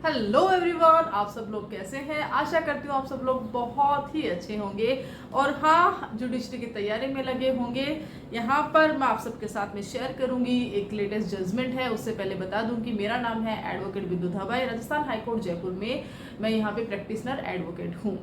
Hello everyone, आप सब लोग कैसे हैं। आशा करती हूँ आप सब लोग बहुत ही अच्छे होंगे और हाँ, जुडिशरी की तैयारी में लगे होंगे। यहाँ पर मैं आप सबके साथ में शेयर करूंगी एक लेटेस्ट जजमेंट है। उससे पहले बता दूं कि मेरा नाम है एडवोकेट बिंदु धाबाई, राजस्थान हाईकोर्ट जयपुर में मैं यहाँ पे प्रैक्टिशनर एडवोकेट हूँ।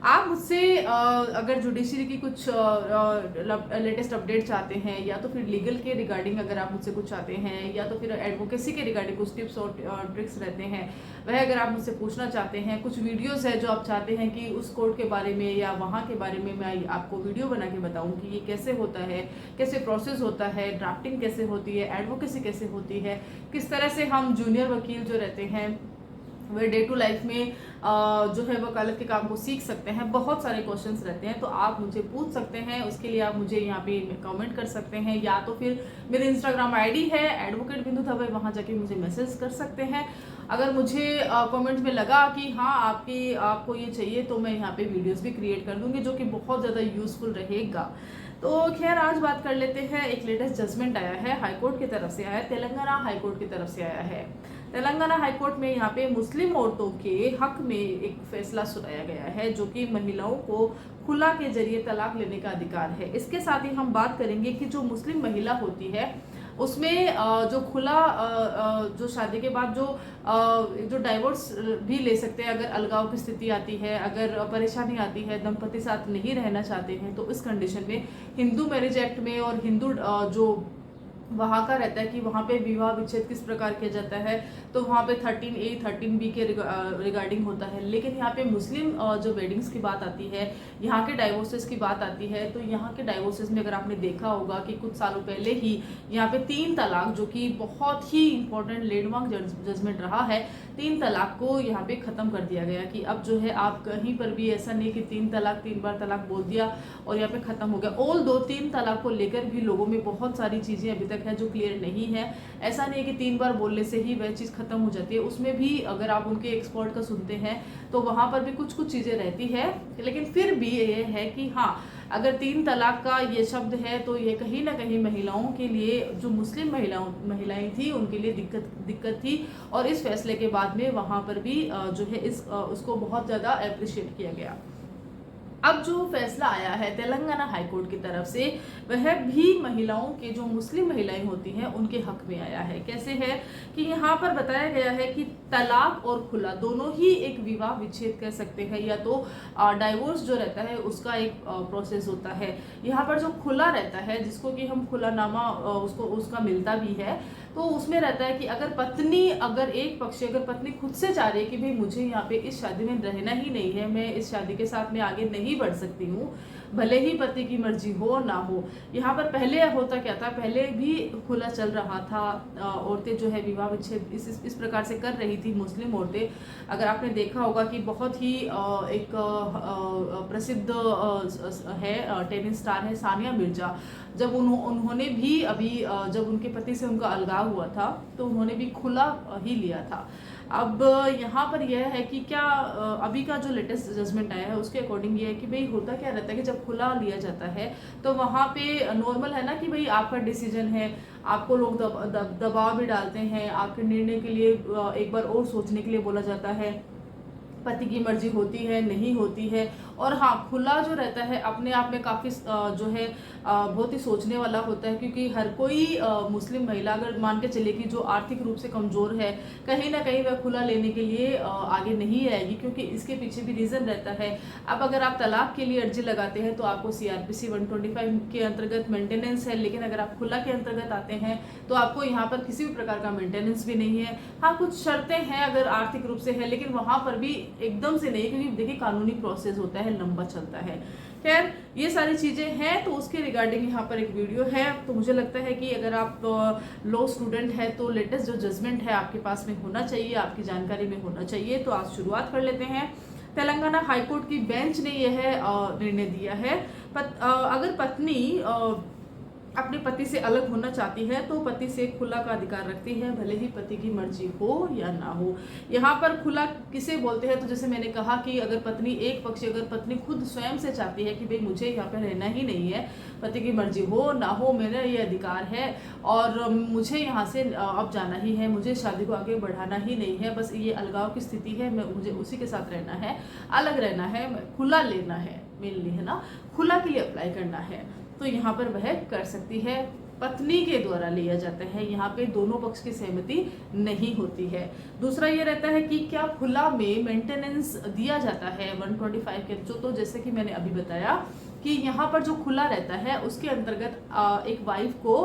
आप मुझसे अगर जुडिशरी की कुछ लेटेस्ट अपडेट चाहते हैं या तो फिर लीगल के रिगार्डिंग अगर आप मुझसे कुछ चाहते हैं या तो फिर एडवोकेसी के रिगार्डिंग कुछ टिप्स और ट्रिक्स रहते हैं, वह अगर आप मुझसे पूछना चाहते हैं, कुछ वीडियोस है जो आप चाहते हैं कि उस कोर्ट के बारे में या वहाँ के बारे में मैं आपको वीडियो बना के बताऊँ कि ये कैसे होता है, कैसे प्रोसेस होता है, ड्राफ्टिंग कैसे होती है, एडवोकेसी कैसे होती है, किस तरह से हम जूनियर वकील जो रहते हैं वे डे टू लाइफ में जो है वकालत के काम को सीख सकते हैं। बहुत सारे क्वेश्चंस रहते हैं तो आप मुझे पूछ सकते हैं। उसके लिए आप मुझे यहाँ पे कमेंट कर सकते हैं या तो फिर मेरे इंस्टाग्राम आईडी है एडवोकेट बिंदु धाबाई, वहाँ जाके मुझे मैसेज कर सकते हैं। अगर मुझे कमेंट में लगा कि हाँ आपको ये चाहिए तो मैं यहाँ पे वीडियोस भी क्रिएट कर दूंगी जो कि बहुत ज़्यादा यूजफुल रहेगा। तो खैर आज बात कर लेते हैं। एक लेटेस्ट जजमेंट आया है, हाईकोर्ट की तरफ से आया है, तेलंगाना हाईकोर्ट की तरफ से आया है। तेलंगाना हाईकोर्ट में यहाँ पे मुस्लिम औरतों के हक में एक फैसला सुनाया गया है जो कि महिलाओं को खुला के जरिए तलाक लेने का अधिकार है। इसके साथ ही हम बात करेंगे कि जो मुस्लिम महिला होती है उसमें जो खुला जो शादी के बाद जो डाइवोर्स भी ले सकते हैं अगर अलगाव की स्थिति आती है, अगर परेशानी आती है, दंपति साथ नहीं रहना चाहते हैं, तो इस कंडीशन में हिंदू मैरिज एक्ट में और हिंदू जो वहाँ का रहता है कि वहाँ पे विवाह विच्छेद किस प्रकार किया जाता है, तो वहाँ पे 13A 13B के रिगार्डिंग होता है। लेकिन यहाँ पे मुस्लिम जो वेडिंग्स की बात आती है, यहाँ के डाइवोर्सेस की बात आती है, तो यहाँ के डाइवोर्सेस में अगर आपने देखा होगा कि कुछ सालों पहले ही यहाँ पे 3 तलाक, जो कि बहुत ही इंपॉर्टेंट लैंडमार्क जजमेंट रहा है, 3 तलाक को यहाँ पे ख़त्म कर दिया गया कि अब जो है आप कहीं पर भी ऐसा नहीं कि 3 तलाक 3 बार तलाक बोल दिया और यहाँ पे ख़त्म हो गया। ऑल 2-3 तलाक को लेकर भी लोगों में बहुत सारी चीज़ें अभी तक है जो क्लियर नहीं है। ऐसा नहीं है कि 3 बार बोलने से ही वह चीज़ खत्म हो जाती है, उसमें भी अगर आप उनके एक्सपर्ट का सुनते हैं तो वहाँ पर भी कुछ कुछ चीज़ें रहती है। लेकिन फिर भी ये है कि हाँ, अगर 3 तलाक का ये शब्द है तो ये कहीं ना कहीं महिलाओं के लिए, जो मुस्लिम महिलाएं थी, उनके लिए दिक्कत थी। और इस फैसले के बाद में वहाँ पर भी जो है उसको बहुत ज़्यादा अप्रिशिएट किया गया। अब जो फैसला आया है तेलंगाना हाईकोर्ट की तरफ से, वह भी महिलाओं के, जो मुस्लिम महिलाएं होती हैं, उनके हक में आया है। कैसे है कि यहाँ पर बताया गया है कि तलाक और खुला दोनों ही एक विवाह विच्छेद कह सकते हैं, या तो डाइवोर्स जो रहता है उसका एक प्रोसेस होता है। यहाँ पर जो खुला रहता है, जिसको कि हम खुलानामा उसका मिलता भी है, तो उसमें रहता है कि अगर एक पक्ष, अगर पत्नी खुद से चाह रही है कि भाई मुझे यहाँ पे इस शादी में रहना ही नहीं है, मैं इस शादी के साथ में आगे नहीं बढ़ सकती हूँ, भले ही पति की मर्जी हो ना हो। यहाँ पर पहले होता क्या था, पहले भी खुला चल रहा था, औरतें जो है विवाह विच्छेद इस प्रकार से कर रही थी, मुस्लिम औरतें। अगर आपने देखा होगा कि बहुत ही एक प्रसिद्ध है टेनिस स्टार है सानिया मिर्जा, जब उन्होंने भी अभी जब उनके पति से उनका अलगाव हुआ था तो उन्होंने भी खुला ही लिया था। अब यहाँ पर यह है कि क्या अभी का जो लेटेस्ट जजमेंट आया है उसके अकॉर्डिंग ये है कि भाई होता क्या रहता है कि जब खुला लिया जाता है तो वहाँ पे नॉर्मल है ना कि भाई आपका डिसीजन है, आपको लोग दबाव भी डालते हैं, आपके निर्णय के लिए एक बार और सोचने के लिए बोला जाता है, पति की मर्जी होती है नहीं होती है। और हाँ, खुला जो रहता है अपने आप में काफ़ी जो है बहुत ही सोचने वाला होता है, क्योंकि हर कोई मुस्लिम महिला अगर मान के चले कि जो आर्थिक रूप से कमज़ोर है, कहीं ना कहीं वह खुला लेने के लिए आगे नहीं आएगी, क्योंकि इसके पीछे भी रीज़न रहता है। अब अगर आप तलाक के लिए अर्जी लगाते हैं तो आपको CRPC 125 के अंतर्गत मेंटेनेंस है, लेकिन अगर आप खुला के अंतर्गत आते हैं तो आपको यहाँ पर किसी भी प्रकार का मेंटेनेंस भी नहीं है। हाँ, कुछ शर्तें हैं अगर आर्थिक रूप से है, लेकिन वहाँ पर भी एकदम से नहीं, क्योंकि देखिए कानूनी प्रोसेस होता है, लंबा चलता है। खैर, ये सारी चीज़ें हैं तो उसके रिगार्डिंग यहाँ पर एक वीडियो है। तो मुझे लगता है कि अगर आप लॉ स्टूडेंट है तो लेटेस्ट जो जजमेंट है आपके पास में होना चाहिए, आपकी जानकारी में होना चाहिए। तो आज शुरुआत कर लेते हैं। तेलंगाना हाईकोर्ट की बेंच ने यह निर्णय दिया है, अगर पत्नी अपने पति से अलग होना चाहती है तो पति से खुला का अधिकार रखती है, भले ही पति की मर्जी हो या ना हो। यहाँ पर खुला किसे बोलते हैं, तो जैसे मैंने कहा कि अगर पत्नी एक पक्ष, अगर पत्नी खुद स्वयं से चाहती है कि भाई मुझे यहाँ पे रहना ही नहीं है, पति की मर्जी हो ना हो, मेरा ये अधिकार है और मुझे यहाँ से अब जाना ही है, मुझे शादी को आगे बढ़ाना ही नहीं है, बस ये अलगाव की स्थिति है, मुझे उसी के साथ रहना है, अलग रहना है, खुला लेना है, मेनली है ना, खुला के लिए अप्लाई करना है, तो यहाँ पर वह कर सकती है। पत्नी के द्वारा लिया जाता है, यहाँ पे दोनों पक्ष की सहमति नहीं होती है। दूसरा ये रहता है कि क्या खुला में मेंटेनेंस दिया जाता है 125 के जो, तो जैसे कि मैंने अभी बताया कि यहाँ पर जो खुला रहता है उसके अंतर्गत एक वाइफ को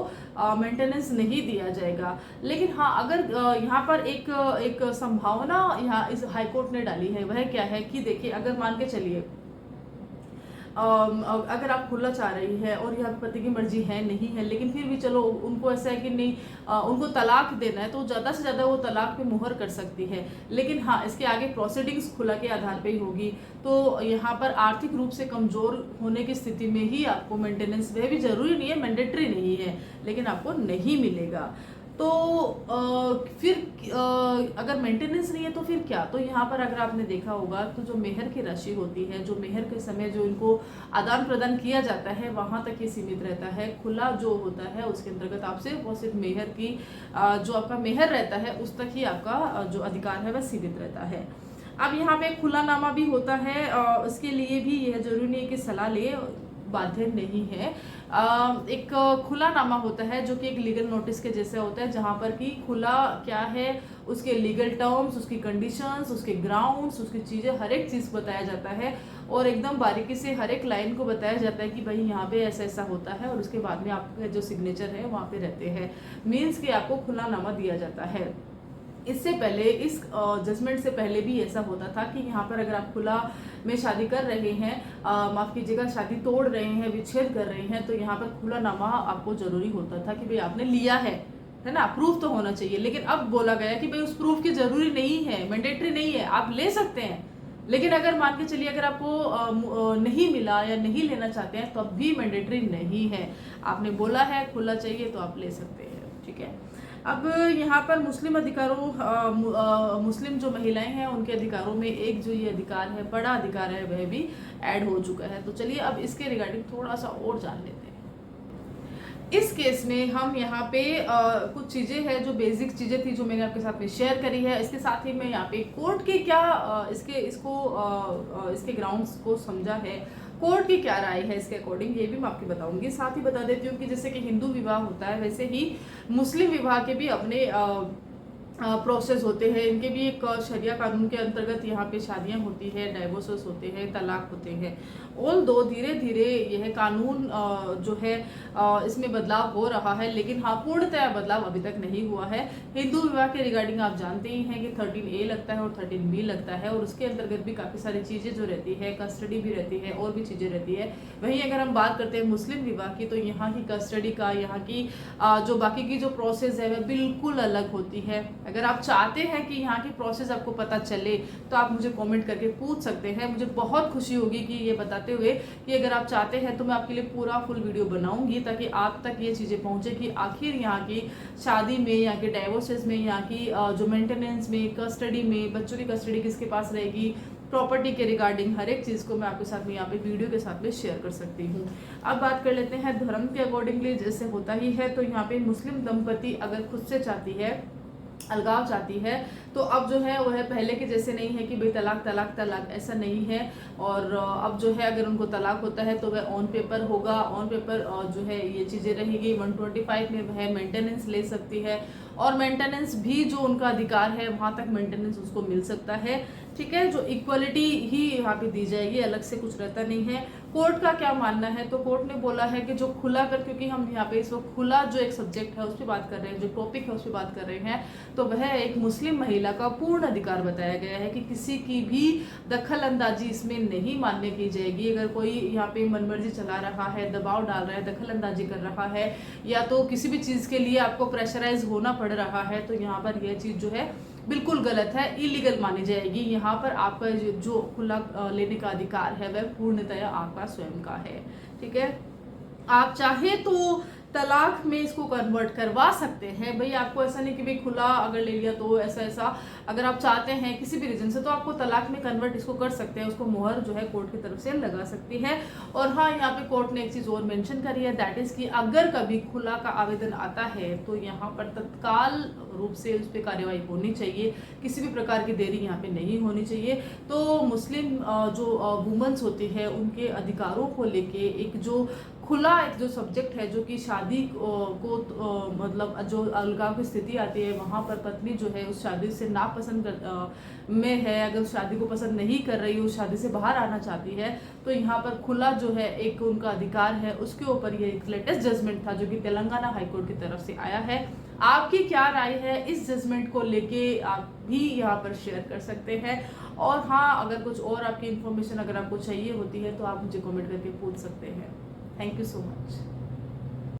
मेंटेनेंस नहीं दिया जाएगा। लेकिन हाँ, अगर यहाँ पर एक संभावना यहाँ इस हाईकोर्ट ने डाली है, वह क्या है कि देखिए, अगर मान के चलिए अगर आप खुला चाह रही है और यहाँ पति की मर्जी है नहीं है, लेकिन फिर भी चलो उनको ऐसा है कि नहीं उनको तलाक देना है, तो ज़्यादा से ज़्यादा वो तलाक पे मुहर कर सकती है। लेकिन हाँ, इसके आगे प्रोसीडिंग्स खुला के आधार पे ही होगी। तो यहाँ पर आर्थिक रूप से कमज़ोर होने की स्थिति में ही आपको मेंटेनेंस, वह भी ज़रूरी नहीं है, मैंडेटरी नहीं है, लेकिन आपको नहीं मिलेगा। तो फिर अगर मेंटेनेंस नहीं है तो फिर क्या, तो यहाँ पर अगर आपने देखा होगा तो जो मेहर की राशि होती है, जो मेहर के समय जो इनको आदान प्रदान किया जाता है, वहाँ तक ये सीमित रहता है। खुला जो होता है उसके अंतर्गत आप सिर्फ मेहर की जो आपका मेहर रहता है उस तक ही आपका जो अधिकार है वह सीमित रहता है। अब यहाँ पे खुला नामा भी होता है, इसके लिए भी यह जरूरी नहीं है कि सलाह ले, बाध्य नहीं है। एक खुला नामा होता है जो कि एक लीगल नोटिस के जैसे होता है, जहाँ पर कि खुला क्या है, उसके लीगल टर्म्स, उसकी कंडीशंस, उसके ग्राउंड्स, उसकी चीज़ें, हर एक चीज़ बताया जाता है और एकदम बारीकी से हर एक लाइन को बताया जाता है कि भाई यहाँ पे ऐसा ऐसा होता है, और उसके बाद में आपके जो सिग्नेचर है वहाँ पे रहते हैं। मीन्स कि आपको खुला नामा दिया जाता है। इससे पहले, इस जजमेंट से पहले भी ऐसा होता था कि यहाँ पर अगर आप खुला में शादी कर रहे हैं, माफ़ कीजिएगा, शादी तोड़ रहे हैं, विच्छेद कर रहे हैं, तो यहाँ पर खुला नामा आपको ज़रूरी होता था कि भाई आपने लिया है ना, प्रूफ तो होना चाहिए। लेकिन अब बोला गया कि भाई उस प्रूफ की ज़रूरी नहीं है, मैंडेटरी नहीं है, आप ले सकते हैं। लेकिन अगर मान के चलिए अगर आपको नहीं मिला या नहीं लेना चाहते हैं, तो अब भी मैंडेटरी नहीं है। आपने बोला है खुला चाहिए तो आप ले सकते हैं, ठीक है। अब यहाँ पर मुस्लिम अधिकारों, मुस्लिम जो महिलाएं हैं उनके अधिकारों में एक जो ये अधिकार है, बड़ा अधिकार है, वह भी ऐड हो चुका है। तो चलिए अब इसके रिगार्डिंग थोड़ा सा और जान लेते हैं। इस केस में हम यहाँ पे कुछ चीज़ें हैं जो बेसिक चीज़ें थी जो मैंने आपके साथ में शेयर करी है। इसके साथ ही मैं यहाँ पे कोर्ट के क्या इसके ग्राउंड्स को समझा है, कोर्ट की क्या राय है इसके अकॉर्डिंग, ये भी मैं आपको बताऊंगी। साथ ही बता देती हूँ कि जैसे कि हिंदू विवाह होता है, वैसे ही मुस्लिम विवाह के भी अपने प्रोसेस होते हैं। इनके भी एक शरिया कानून के अंतर्गत यहाँ पे शादियाँ होती है, डाइवोर्सेस होते हैं, तलाक होते हैं। ऑल दो धीरे धीरे यह कानून जो है इसमें बदलाव हो रहा है, लेकिन हाँ, पूर्णतया बदलाव अभी तक नहीं हुआ है। हिंदू विवाह के रिगार्डिंग आप जानते ही हैं कि 13A लगता है और 13B लगता है, और उसके अंतर्गत भी काफ़ी सारी चीज़ें जो रहती है, कस्टडी भी रहती है और भी चीज़ें रहती है। वहीं अगर हम बात करते हैं मुस्लिम विवाह की, तो यहाँ की कस्टडी का, यहाँ की जो बाकी की जो प्रोसेस है वह बिल्कुल अलग होती है। अगर आप चाहते हैं कि यहाँ की प्रोसेस आपको पता चले तो आप मुझे कमेंट करके पूछ सकते हैं। मुझे बहुत खुशी होगी कि ये बताते हुए कि अगर आप चाहते हैं तो मैं आपके लिए पूरा फुल वीडियो बनाऊंगी, ताकि आप तक ये चीज़ें पहुँचे कि आखिर यहाँ की शादी में, यहाँ के डाइवोर्सेस में, यहाँ की जो मेंटेनेंस में, कस्टडी में, बच्चों की कस्टडी किसके पास रहेगी, प्रॉपर्टी के रिगार्डिंग हर एक चीज़ को मैं आपके साथ में यहाँ पे वीडियो के साथ में शेयर कर सकती हूँ। अब बात कर लेते हैं धर्म के अकॉर्डिंगली। जैसे होता ही है, तो यहाँ पे मुस्लिम दंपति अगर खुद से चाहती है, अलगाव चाहती है, तो अब जो है वह पहले के जैसे नहीं है कि भाई तलाक तलाक तलाक, ऐसा नहीं है। और अब जो है अगर उनको तलाक होता है तो वह ऑन पेपर होगा, ऑन पेपर जो है ये चीज़ें रहेगी। 125 में वह मेंटेनेंस ले सकती है, और मेंटेनेंस भी जो उनका अधिकार है वहाँ तक मेंटेनेंस उसको मिल सकता है, ठीक है। जो इक्वलिटी ही यहाँ पे दी जाएगी, अलग से कुछ रहता नहीं है। कोर्ट का क्या मानना है, तो कोर्ट ने बोला है कि जो खुला कर, क्योंकि हम यहाँ पे इस वक्त खुला जो एक सब्जेक्ट है उस पर बात कर रहे हैं, जो टॉपिक है उस पर बात कर रहे हैं, तो वह एक मुस्लिम महिला का पूर्ण अधिकार बताया गया है कि किसी की भी दखल अंदाजी इसमें नहीं मान्य की जाएगी। अगर कोई यहाँ पे मनमर्जी चला रहा है, दबाव डाल रहा है, दखल अंदाजी कर रहा है, या तो किसी भी चीज़ के लिए आपको प्रेशराइज होना पड़ रहा है, तो यहाँ पर यह चीज़ जो है बिल्कुल गलत है, इलीगल मानी जाएगी। यहाँ पर आपका जो खुला लेने का अधिकार है वह पूर्णतया आपका स्वयं का है, ठीक है। आप चाहे तो तलाक में इसको कन्वर्ट करवा सकते हैं। भाई आपको ऐसा नहीं कि भाई खुला अगर ले लिया तो ऐसा ऐसा, अगर आप चाहते हैं किसी भी रीजन से तो आपको तलाक में कन्वर्ट इसको कर सकते हैं, उसको मोहर जो है कोर्ट की तरफ से लगा सकती है। और हाँ, यहाँ पे कोर्ट ने एक चीज़ और मेंशन करी है, दैट इज़ कि अगर कभी खुला का आवेदन आता है तो यहाँ पर तत्काल रूप से उस पर कार्यवाही होनी चाहिए, किसी भी प्रकार की देरी यहाँ पे नहीं होनी चाहिए। तो मुस्लिम जो वुमेन्स होती है उनके अधिकारों को लेके एक जो खुला एक जो सब्जेक्ट है, जो कि शादी को मतलब जो अलगाव की स्थिति आती है वहाँ पर पत्नी जो है उस शादी से नापसंद में है, अगर उस शादी को पसंद नहीं कर रही, उस शादी से बाहर आना चाहती है, तो यहाँ पर खुला जो है एक उनका अधिकार है। उसके ऊपर ये एक लेटेस्ट जजमेंट था जो कि तेलंगाना हाईकोर्ट की तरफ से आया है। आपकी क्या राय है इस जजमेंट को लेके, आप भी यहाँ पर शेयर कर सकते हैं। और हाँ, अगर कुछ और आपकी इन्फॉर्मेशन अगर आपको चाहिए होती है तो आप मुझे कमेंट करके पूछ सकते हैं। Thank you so much.